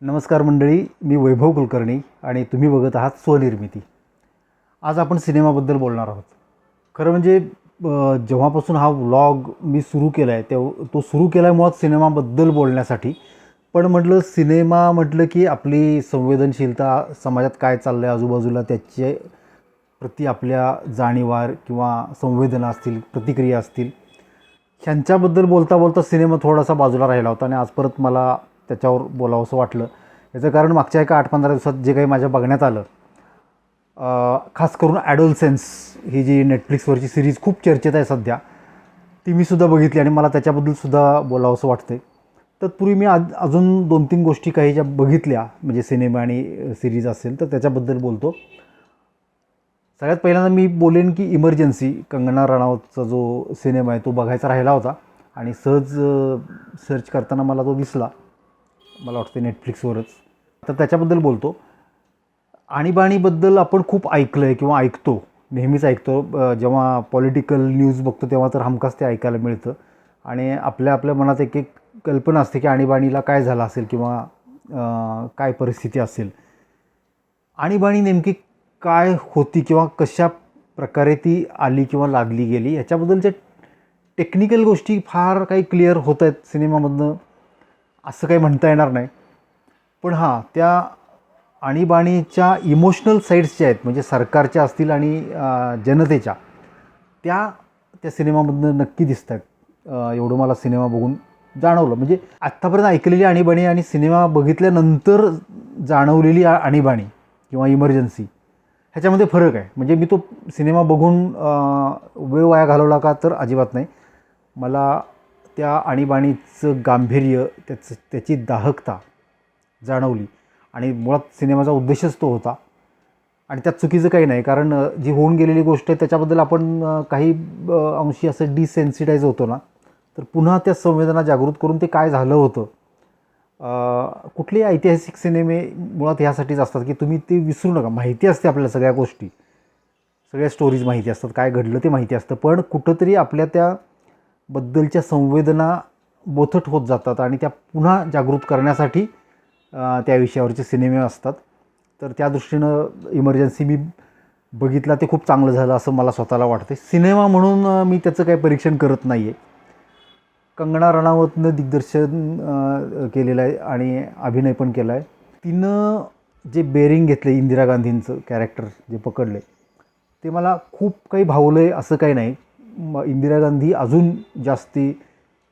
नमस्कार मंडळी, मी वैभव कुलकर्णी आणि तुम्ही बघत आहात स्वनिर्मिती. आज आपण सिनेमाबद्दल बोलणार आहोत. खरं म्हणजे जेव्हापासून हा व्लॉग मी सुरू केला आहे तो सुरू केला आहे मुळात सिनेमाबद्दल बोलण्यासाठी. पण म्हटलं सिनेमा म्हटलं की आपली संवेदनशीलता, समाजात काय चाललं आहे आजूबाजूला त्याचे प्रति आपल्या जाणीवा किंवा संवेदना असतील, प्रतिक्रिया असतील, ह्यांच्याबद्दल बोलता बोलता सिनेमा थोडासा बाजूला राहिला होता आणि आज परत मला त्याच्यावर बोलावंसं वाटलं. याचं कारण मागच्या एका 8-15 दिवसात जे काही माझ्या बघण्यात आलं, खास करून ॲडोलसेन्स ही जी नेटफ्लिक्सवरची सिरीज खूप चर्चेत आहे सध्या, ती मी सुद्धा बघितली आणि मला त्याच्याबद्दलसुद्धा बोलावंसं वाटतं आहे. तत्पूर्वी मी अजून 2-3 गोष्टी काही ज्या बघितल्या, म्हणजे सिनेमा आणि सिरीज असेल तर त्याच्याबद्दल बोलतो. सगळ्यात पहिल्यांदा मी बोलेन की इमर्जन्सी, कंगना रणावतचा जो सिनेमा आहे तो बघायचा राहिला होता आणि सहज सर्च करताना मला तो दिसला, मला वाटतं नेटफ्लिक्सवरच, तर त्याच्याबद्दल बोलतो. आणीबाणीबद्दल आपण खूप ऐकलं आहे किंवा ऐकतो, नेहमीच ऐकतो. जेव्हा पॉलिटिकल न्यूज बघतो तेव्हा तर हमखास ते ऐकायला मिळतं आणि आपल्या आपल्या मनात एक एक कल्पना असते की आणीबाणीला काय झालं असेल किंवा काय परिस्थिती असेल. आणीबाणी नेमकी काय होती किंवा कशा प्रकारे ती आली किंवा लादली गेली, ह्याच्याबद्दलच्या टेक्निकल गोष्टी फार काही क्लिअर होत आहेत सिनेमामधनं असं काही म्हणता येणार नाही. पण हां, त्या आणीबाणीच्या इमोशनल साईड्स ज्या आहेत, म्हणजे सरकारच्या असतील आणि जनतेच्या, त्या सिनेमामधनं नक्की दिसत आहेत. एवढं मला सिनेमा बघून जाणवलं. म्हणजे आत्तापर्यंत ऐकलेली आणीबाणी आणि सिनेमा बघितल्यानंतर जाणवलेली आणीबाणी किंवा इमर्जन्सी ह्याच्यामध्ये फरक आहे. म्हणजे मी तो सिनेमा बघून वेळ वाया घालवला का तर अजिबात नाही. मला त्या आणीबाणीचं गांभीर्य, त्याची दाहकता जाणवली आणि मुळात सिनेमाचा उद्देशच तो होता आणि त्यात चुकीचं काही नाही. कारण जी होऊन गेलेली गोष्ट आहे त्याच्याबद्दल आपण काही अंशी असं डिसेन्सिटाईज होतो ना, तर पुन्हा त्या संवेदना जागृत करून ते काय झालं होतं. कुठलेही ऐतिहासिक सिनेमे मुळात ह्यासाठीच असतात की तुम्ही ते विसरू नका. माहिती असते आपल्याला सगळ्या गोष्टी, सगळ्या स्टोरीज माहिती असतात, काय घडलं ते माहिती असतं, पण कुठंतरी आपल्या त्याबद्दलच्या संवेदना बोथट होत जातात आणि त्या पुन्हा जागृत करण्यासाठी त्या विषयावरचे सिनेमे असतात. तर त्या दृष्टीनं इमर्जन्सी मी बघितला, ते खूप चांगलं झालं असं मला स्वतःला वाटते. सिनेमा म्हणून मी त्याचं काही परीक्षण करत नाही आहे. कंगना रणावतनं दिग्दर्शन केलेलं आहे आणि अभिनय पण केला आहे. तिनं जे बेरिंग घेतलं, इंदिरा गांधींचं कॅरेक्टर जे पकडलं आहे, ते मला खूप काही भावलं आहे असं काही नाही. इंदिरा गांधी अजून जास्ती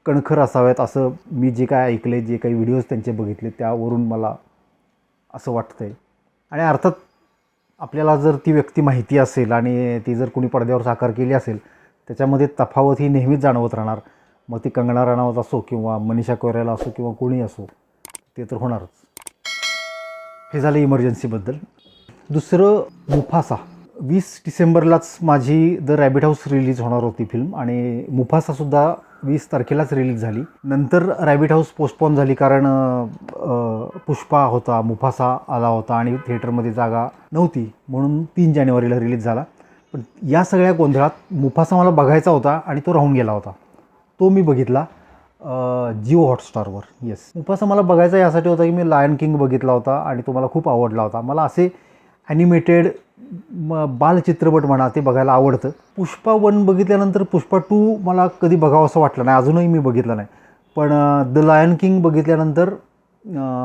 कणखर असाव्यात असं मी जे काय ऐकले, जे काही व्हिडिओज त्यांचे बघितले त्यावरून मला असं वाटतं आहे. आणि अर्थात आपल्याला जर ती व्यक्ती माहिती असेल आणि ती जर कोणी पडद्यावर साकार केली असेल, त्याच्यामध्ये तफावत ही नेहमीच जाणवत राहणार. मग ती कंगना रणावत असो किंवा मनीषा कोइराला असो किंवा कोणी असो, ते तर होणारच. हे झालं इमर्जन्सीबद्दल. दुसरं, मुफासा. 20 डिसेंबरलाच माझी द रॅबिट हाऊस रिलीज होणार होती फिल्म आणि मुफासासुद्धा 20 तारखेलाच रिलीज झाली. नंतर रॅबिट हाऊस पोस्टपोन झाली कारण पुष्पा होता, मुफासा आला होता आणि थिएटरमध्ये जागा नव्हती, म्हणून 3 जानेवारीला रिलीज झाला. पण या सगळ्या गोंधळात मुफासा मला बघायचा होता आणि तो राहून गेला होता. तो मी बघितला जिओ हॉटस्टारवर. येस, मुफासा मला बघायचा यासाठी होता की मी लायन किंग बघितला होता आणि तो मला खूप आवडला होता. मला असे ॲनिमेटेड बालचित्रपट म्हणा ते बघायला आवडतं. पुष्पा 1 बघितल्यानंतर पुष्पा 2 मला कधी बघावं असं वाटलं नाही, अजूनही मी बघितलं नाही. पण द लायन किंग बघितल्यानंतर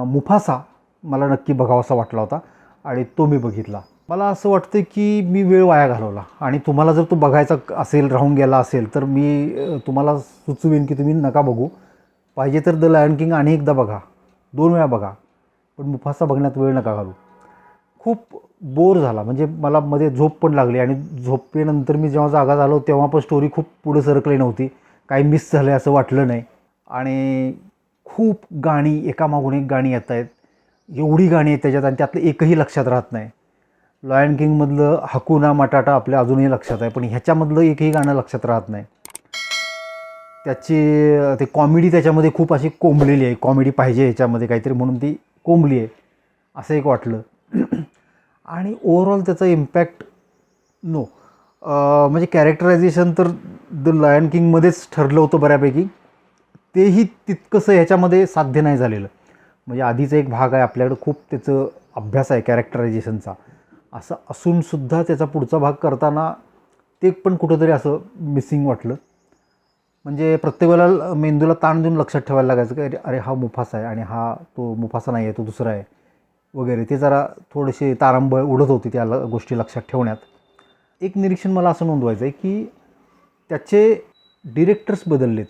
मुफासा मला नक्की बघावासा वाटला होता आणि तो मी बघितला. मला असं वाटतं की मी वेळ वाया घालवला आणि तुम्हाला जर तो बघायचा असेल, राहून गेला असेल, तर मी तुम्हाला सुचवेन की तुम्ही नका बघू. पाहिजे तर द लायन किंग आणि एकदा बघा, 2 वेळा बघा, पण मुफासा बघण्यात वेळ नका घालू. खूप बोर झाला, म्हणजे मला मध्ये झोप पण लागली आणि झोपेनंतर मी जेव्हा जागा झालो तेव्हा पण स्टोरी खूप पुढे सरकली नव्हती, काही मिस झालं आहे असं वाटलं नाही. आणि खूप गाणी एकामागून एक गाणी येत आहेत, एवढी गाणी आहेत त्याच्यात आणि त्यातलं एकही लक्षात राहत नाही. लायन किंगमधलं हकुना मटाटा आपल्या अजूनही लक्षात आहे, पण ह्याच्यामधलं एकही गाणं लक्षात राहत नाही. ते कॉमेडी त्याच्यामध्ये खूप अशी कोंबलेली आहे, कॉमेडी पाहिजे ह्याच्यामध्ये काहीतरी म्हणून ती कोंबली आहे असं एक वाटलं. आणि ओव्हरऑल त्याचा इम्पॅक्ट नो. म्हणजे कॅरेक्टरायझेशन तर द लायन किंगमध्येच ठरलं होतं बऱ्यापैकी, तेही तितकंसं ह्याच्यामध्ये साध्य नाही झालेलं. म्हणजे आधीचा एक भाग आहे आपल्याकडं, खूप त्याचं अभ्यास आहे कॅरेक्टरायझेशनचा, असं असूनसुद्धा त्याचा पुढचा भाग करताना ते पण कुठंतरी असं मिसिंग वाटलं. म्हणजे प्रत्येक वेळेला मेंदूला ताण देऊन लक्षात ठेवायला लागायचं की अरे हा मुफासा आहे आणि हा तो मुफासा नाही आहे, तो दुसरा आहे वगैरे. ते जरा थोडेसे तारांबळ उडत होती त्या गोष्टी लक्षात ठेवण्यात. एक निरीक्षण मला असं नोंदवायचं आहे की त्याचे डिरेक्टर्स बदललेत,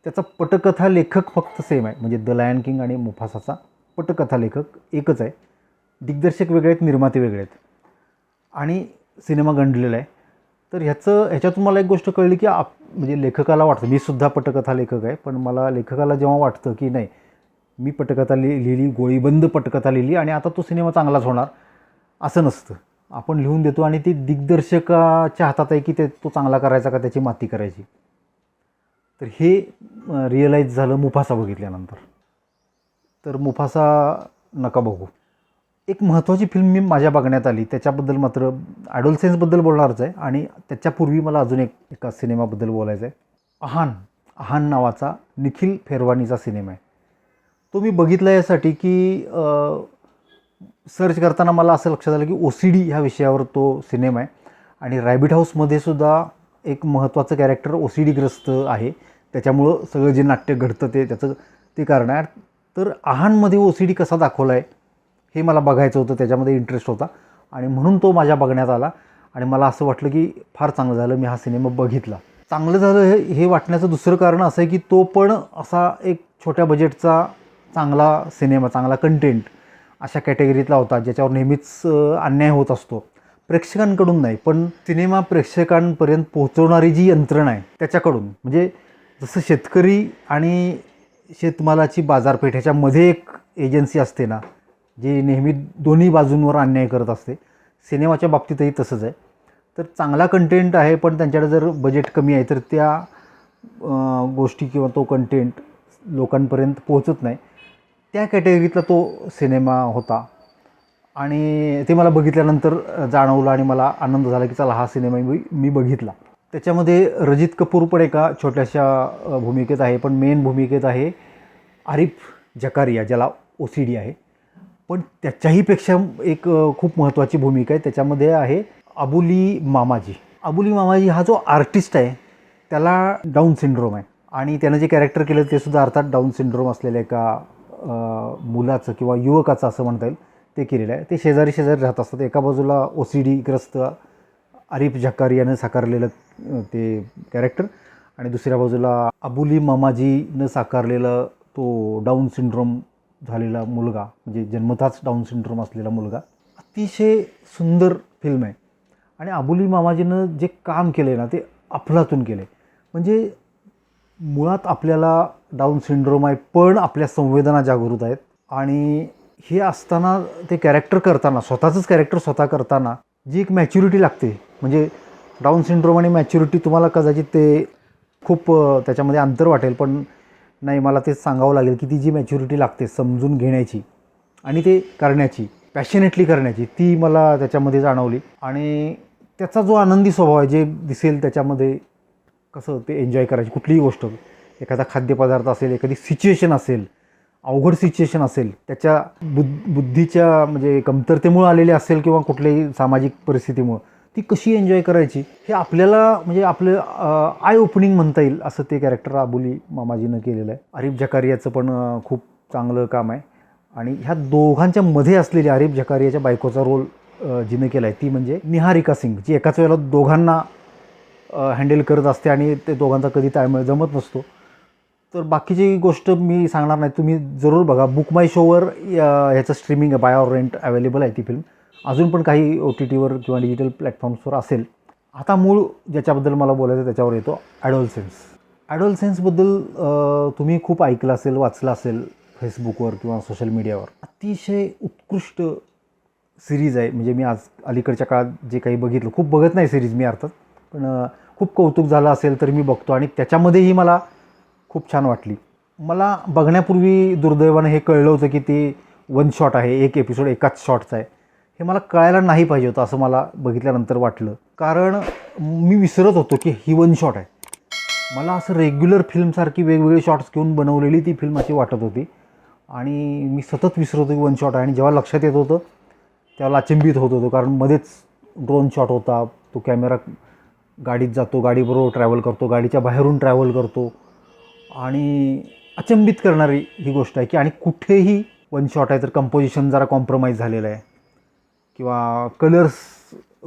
त्याचा पटकथा लेखक फक्त सेम आहे. म्हणजे द लायन किंग आणि मुफासाचा पटकथा लेखक एकच आहे, दिग्दर्शक वेगळे आहेत, निर्माते वेगळे आहेत आणि सिनेमा गंडलेला आहे. तर ह्याच्यातून मला एक गोष्ट कळली की म्हणजे लेखकाला वाटतं, मी सुद्धा पटकथा लेखक आहे, पण मला लेखकाला जेव्हा वाटतं की नाही मी पटकथा लिहिली, गोळीबंद पटकथा लिहिली आणि आता तो सिनेमा चांगलाच होणार, असं नसतं. आपण लिहून देतो आणि ती दिग्दर्शकाच्या हातात आहे की तो चांगला करायचा का त्याची माती करायची. तर हे रिअलाईज झालं मुफासा बघितल्यानंतर. तर मुफासा नका बघू. एक महत्त्वाची फिल्म मी माझ्या बघण्यात आली, त्याच्याबद्दल मात्र ॲडोलसेन्सबद्दल बोलणारच आहे आणि त्याच्यापूर्वी मला अजून एका सिनेमाबद्दल बोलायचं आहे. अहान नावाचा निखिल फेरवानीचा सिनेमा आहे. तो मी बघितला यासाठी की सर्च करताना मला असं लक्षात आलं की OCD ह्या विषयावर तो सिनेमा आहे आणि रॅबिट हाऊसमध्ये सुद्धा एक महत्त्वाचं कॅरेक्टर OCD-ग्रस्त आहे. त्याच्यामुळं सगळं जे नाट्य घडतं त्याचं ते कारण आहे. तर अहानमध्ये OCD कसा दाखवला आहे हे मला बघायचं होतं, त्याच्यामध्ये इंटरेस्ट होता आणि म्हणून तो माझ्या बघण्यात आला आणि मला असं वाटलं की फार चांगलं झालं मी हा सिनेमा बघितला. चांगलं झालं हे वाटण्याचं दुसरं कारण असं आहे की तो पण असा एक छोट्या बजेटचा चांगला सिनेमा, चांगला कंटेंट अशा कॅटेगरीतला होता ज्याच्यावर नेहमीच अन्याय होत असतो. प्रेक्षकांकडून नाही, पण सिनेमा प्रेक्षकांपर्यंत पोहोचवणारी जी यंत्रणा आहे त्याच्याकडून. म्हणजे जसं शेतकरी आणि शेतमालाची बाजारपेठ ह्याच्यामध्ये एक एजन्सी असते ना, जी नेहमी दोन्ही बाजूंवर अन्याय करत असते, सिनेमाच्या बाबतीतही तसंच आहे. तर चांगला कंटेंट आहे पण त्यांच्याकडे जर बजेट कमी आहे तर त्या गोष्टी किंवा तो कंटेंट लोकांपर्यंत पोहोचत नाही. त्या कॅटेगरीतला तो सिनेमा होता आणि ते मला बघितल्यानंतर जाणवलं आणि मला आनंद झाला की चला हा सिनेमा मी बघितला. त्याच्यामध्ये रजित कपूर पण एका छोट्याशा भूमिकेत आहे, पण मेन भूमिकेत आहे आरिफ जकारिया, ज्याला OCD आहे. पण त्याच्याहीपेक्षा एक खूप महत्त्वाची भूमिका आहे त्याच्यामध्ये आहे अबुली मामाजी. अबुली मामाजी हा जो आर्टिस्ट आहे त्याला डाऊन सिंड्रोम आहे आणि त्यानं जे कॅरेक्टर केलं ते सुद्धा अर्थात डाऊन सिंड्रोम असलेल्या एका मुलाचं किंवा युवकाचं असं म्हणता येईल ते केलेलं आहे. ते शेजारी राहत असतात. एका बाजूला OCD-ग्रस्त आरिफ जकारियानं साकारलेलं ते कॅरेक्टर आणि दुसऱ्या बाजूला अबुली मामाजीनं साकारलेलं तो डाऊन सिंड्रोम झालेला मुलगा, म्हणजे जन्मताच डाऊन सिंड्रोम असलेला मुलगा. अतिशय सुंदर फिल्म आहे आणि अबुली मामाजीनं जे काम केलं आहे ना ते अफलातून केलं आहे. म्हणजे मुळात आपल्याला डाऊन सिंड्रोम आहे पण आपल्या संवेदना जागृत आहेत आणि हे असताना ते कॅरेक्टर करताना, स्वतःचंच कॅरेक्टर स्वतः करताना जी एक मॅच्युरिटी लागते, म्हणजे डाऊन सिंड्रोम आणि मॅच्युरिटी तुम्हाला कदाचित ते खूप त्याच्यामध्ये अंतर वाटेल, पण नाही मला ते सांगावं लागेल की ती जी मॅच्युरिटी लागते समजून घेण्याची आणि ते करण्याची, पॅशनेटली करण्याची, ती मला त्याच्यामध्ये जाणवली. आणि त्याचा जो आनंदी स्वभाव आहे, जे दिसेल त्याच्यामध्ये कसं ते एन्जॉय करायची कुठलीही गोष्ट, एखादा खाद्यपदार्थ असेल, एखादी सिच्युएशन असेल, अवघड सिच्युएशन असेल, त्याच्या बुद्धीच्या म्हणजे कमतरतेमुळं आलेली असेल किंवा कुठल्याही सामाजिक परिस्थितीमुळं ती कशी एन्जॉय करायची हे आपल्याला म्हणजे आपलं आय ओपनिंग म्हणता येईल असं ते कॅरेक्टर अबुली मामाजीनं केलेलं आहे. आरिफ जकारियाचं पण खूप चांगलं काम आहे आणि ह्या दोघांच्या मध्ये असलेली आरिफ जकारियाच्या बायकोचा रोल जिनं केला आहे ती म्हणजे निहारिका सिंग, जी एकाच वेळेला दोघांना हँडल करत असते आणि ते दोघांचा कधी ताळमेळ जमत नसतो. तर बाकीची गोष्ट मी सांगणार नाही, तुम्ही जरूर बघा. बुक माय शोवर ह्याचं स्ट्रीमिंग आहे, बाय ऑर रेंट अवेलेबल आहे ती फिल्म. अजून पण काही OTTवर किंवा डिजिटल प्लॅटफॉर्म्सवर असेल. आता मूळ ज्याच्याबद्दल मला बोलायचं त्याच्यावर येतो, ॲडोलसेन्सबद्दल तुम्ही खूप ऐकलं असेल, वाचलं असेल फेसबुकवर किंवा सोशल मीडियावर. अतिशय उत्कृष्ट सिरीज आहे. म्हणजे मी आज अलीकडच्या काळात जे काही बघितलं, खूप बघत नाही सिरीज मी अर्थात, पण खूप कौतुक झालं असेल तर मी बघतो आणि त्याच्यामध्येही मला खूप छान वाटली. मला बघण्यापूर्वी दुर्दैवानं हे कळलं होतं की ते वन शॉट आहे, एक एपिसोड एकाच शॉटचा आहे. हे मला कळायला नाही पाहिजे होतं असं मला बघितल्यानंतर वाटलं, कारण मी विसरत होतो की ही वन शॉट आहे. मला असं रेग्युलर फिल्मसारखी वेगवेगळे शॉट्स घेऊन बनवलेली ती फिल्म अशी वाटत होती. आणि मी सतत विसरत होतो की वन शॉट आहे, आणि जेव्हा लक्षात येत होतं त्यावेळेला अचंबित होत होतो, कारण मध्येच ड्रोन शॉट होता, तो कॅमेरा गाडीत जातो, गाडीबरोबर ट्रॅव्हल करतो, गाडीच्या बाहेरून ट्रॅव्हल करतो, आणि अचंबित करणारी ही गोष्ट आहे की आणि कुठेही वन शॉट आहे तर कंपोजिशन जरा कॉम्प्रोमाइज झालेलं आहे किंवा कलर्स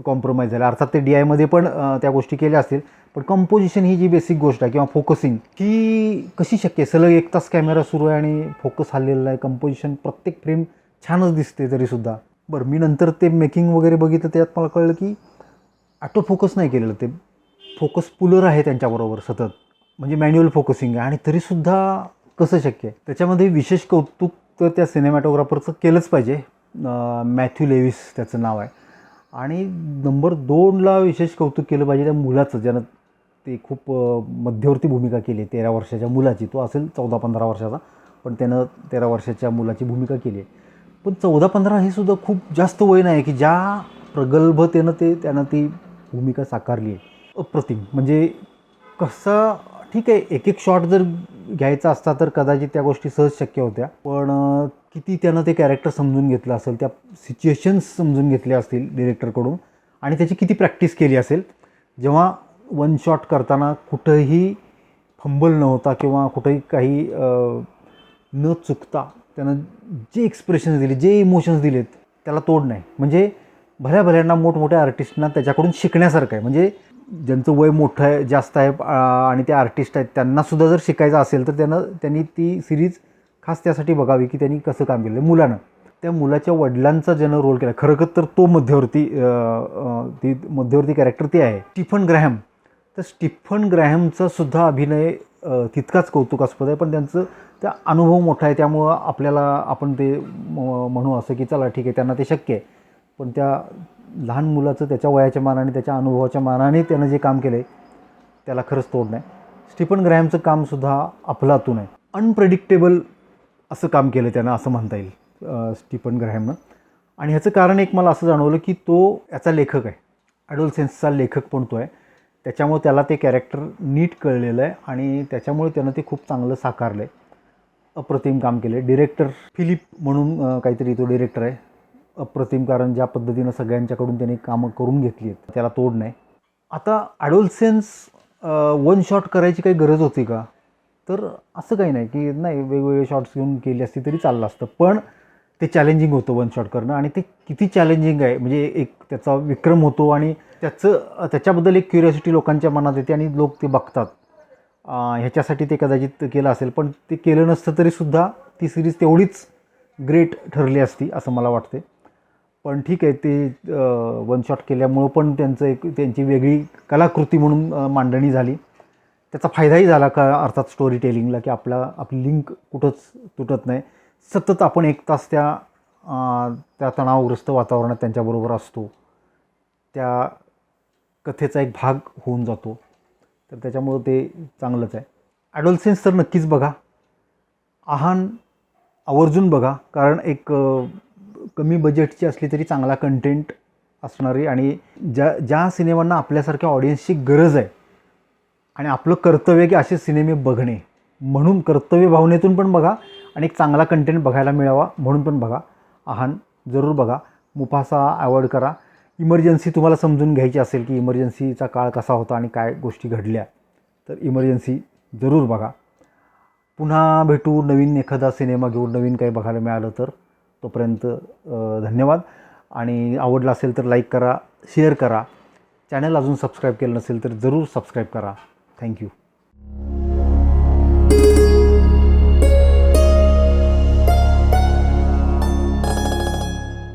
कॉम्प्रोमाइज झाले. अर्थात ते DIमध्ये पण त्या गोष्टी केल्या असतील, पण कंपोजिशन ही जी बेसिक गोष्ट आहे किंवा फोकसिंग ही कशी शक्य आहे? सलग 1 तास कॅमेरा सुरू आहे आणि फोकस हल्लेला आहे, कंपोजिशन प्रत्येक फ्रेम छानच दिसते तरीसुद्धा. बरं, मी नंतर ते मेकिंग वगैरे बघितलं, त्यात मला कळलं की ॲटो फोकस नाही केलेलं, ते फोकस पुलर आहे त्यांच्याबरोबर सतत, म्हणजे मॅन्युअल फोकसिंग आहे, आणि तरीसुद्धा कसं शक्य आहे? त्याच्यामध्ये विशेष कौतुक तर त्या सिनेमॅटोग्राफरचं केलंच पाहिजे. मॅथ्यू लेविस त्याचं नाव आहे. आणि नंबर 2ला विशेष कौतुक केलं पाहिजे त्या मुलाचं, ज्यानं ते खूप मध्यवर्ती भूमिका केली 13 वर्षाच्या मुलाची. तो असेल 14-15 वर्षाचा, पण त्यानं 13 वर्षाच्या मुलाची भूमिका केली आहे. पण 14-15 हे सुद्धा खूप जास्त वय नाही की ज्या प्रगल्भतेनं त्यानं ती भूमिका साकारली आहे. अप्रतिम. म्हणजे कसं, ठीक आहे, एक शॉट जर घ्यायचा असता तर कदाचित त्या गोष्टी सहज शक्य होत्या, पण किती त्यानं ते कॅरेक्टर समजून घेतलं असेल, त्या सिच्युएशन्स समजून घेतल्या असतील डिरेक्टरकडून, आणि त्याची किती प्रॅक्टिस केली असेल. जेव्हा वन शॉट करताना कुठंही फंबल नव्हता किंवा कुठंही काही न चुकता त्यानं जे एक्सप्रेशन्स दिले, जे इमोशन्स दिलेत, त्याला तोड नाही. म्हणजे भल्याभल्यांना मोठमोठ्या आर्टिस्टना त्याच्याकडून शिकण्यासारखं आहे. म्हणजे ज्यांचं वय मोठं आहे, जास्त आहे, आणि ते आर्टिस्ट आहेत, त्यांनासुद्धा जर शिकायचं असेल तर त्यांनी ती सिरीज खास त्यासाठी बघावी की त्यांनी कसं काम केलं. मुलानं, त्या मुलाच्या वडिलांचा ज्यानं रोल केला, खरं तर तो मध्यवर्ती कॅरेक्टर ते आहे स्टीफन ग्रॅहम. तर स्टीफन ग्रॅहमचा सुद्धा अभिनय तितकाच कौतुकास्पद आहे, पण त्यांचं त्या अनुभव मोठा आहे, त्यामुळं आपण ते म्हणू असं की चला ठीक आहे, त्यांना ते शक्य आहे. पण त्या लहान मुलाचं त्याच्या वयाच्या मानाने, त्याच्या अनुभवाच्या मानाने त्यानं जे काम केलं आहे त्याला खरंच तोड नाही. स्टीफन ग्रॅहमचं कामसुद्धा अफलातून आहे. अनप्रेडिक्टेबल असं काम केलं त्यानं, असं म्हणता येईल स्टीफन ग्रॅहमनं. आणि ह्याचं कारण एक मला असं जाणवलं की तो याचा लेखक आहे, ॲडोलसेन्सचा लेखक पण तो आहे. त्याच्यामुळे त्याला ते कॅरेक्टर नीट कळलेलं आहे आणि त्याच्यामुळे त्यानं ते खूप चांगलं साकारलं आहे. अप्रतिम काम केलं आहे. डिरेक्टर फिलिप म्हणून काहीतरी तो डिरेक्टर आहे. अप्रतिम, कारण ज्या पद्धतीनं सगळ्यांच्याकडून त्यांनी कामं करून घेतली आहेत त्याला तोड नाही. आता ॲडोलसेन्स वन शॉट करायची काही गरज होती का? तर असं काही नाही की नाही, वेगवेगळे शॉट्स घेऊन केली असती तरी चाललं असतं, पण ते चॅलेंजिंग होतं वन शॉट करणं. आणि ते किती चॅलेंजिंग आहे, म्हणजे एक त्याचा विक्रम होतो आणि त्याच्याबद्दल एक क्युरिओसिटी लोकांच्या मनात येते आणि लोक ते बघतात. ह्याच्यासाठी ते कदाचित केलं असेल, पण ते केलं नसतं तरीसुद्धा ती सिरीज तेवढीच ग्रेट ठरली असती असं मला वाटते. पण ठीक आहे, ते वन शॉट केल्यामुळं पण त्यांची वेगळी कलाकृती म्हणून मांडणी झाली. त्याचा फायदाही झाला का अर्थात स्टोरी टेलिंगला, की आपली लिंक कुठंच तुटत नाही. सतत आपण 1 तास त्या तणावग्रस्त वातावरणात त्यांच्याबरोबर असतो, त्या कथेचा एक भाग होऊन जातो. तर त्याच्यामुळं ते चांगलंच आहे. ॲडोलसेन्स तर नक्कीच बघा. आहान आवर्जून बघा, कारण एक कमी बजेटची असली तरी चांगला कंटेंट असणारी, आणि ज्या सिनेमांना आपल्यासारख्या ऑडियन्सची गरज आहे आणि आपलं कर्तव्य की असे सिनेमे बघणे, म्हणून कर्तव्य भावनेतून पण बघा आणि एक चांगला कंटेंट बघायला मिळावा म्हणून पण बघा. आहान जरूर बघा. मुफासा अवॉइड करा. इमर्जन्सी तुम्हाला समजून घ्यायची असेल की इमर्जन्सीचा काळ कसा होता आणि काय गोष्टी घडल्या, तर इमर्जन्सी जरूर बघा. पुन्हा भेटू नवीन एखादा सिनेमा घेऊन, नवीन काही बघायला मिळालं तर. तोपर्यंत धन्यवाद. आणि आवडला असेल तर लाईक करा, शेअर करा. चॅनल अजून सबस्क्राईब केलं नसेल तर जरूर सबस्क्राईब करा. थँक्यू.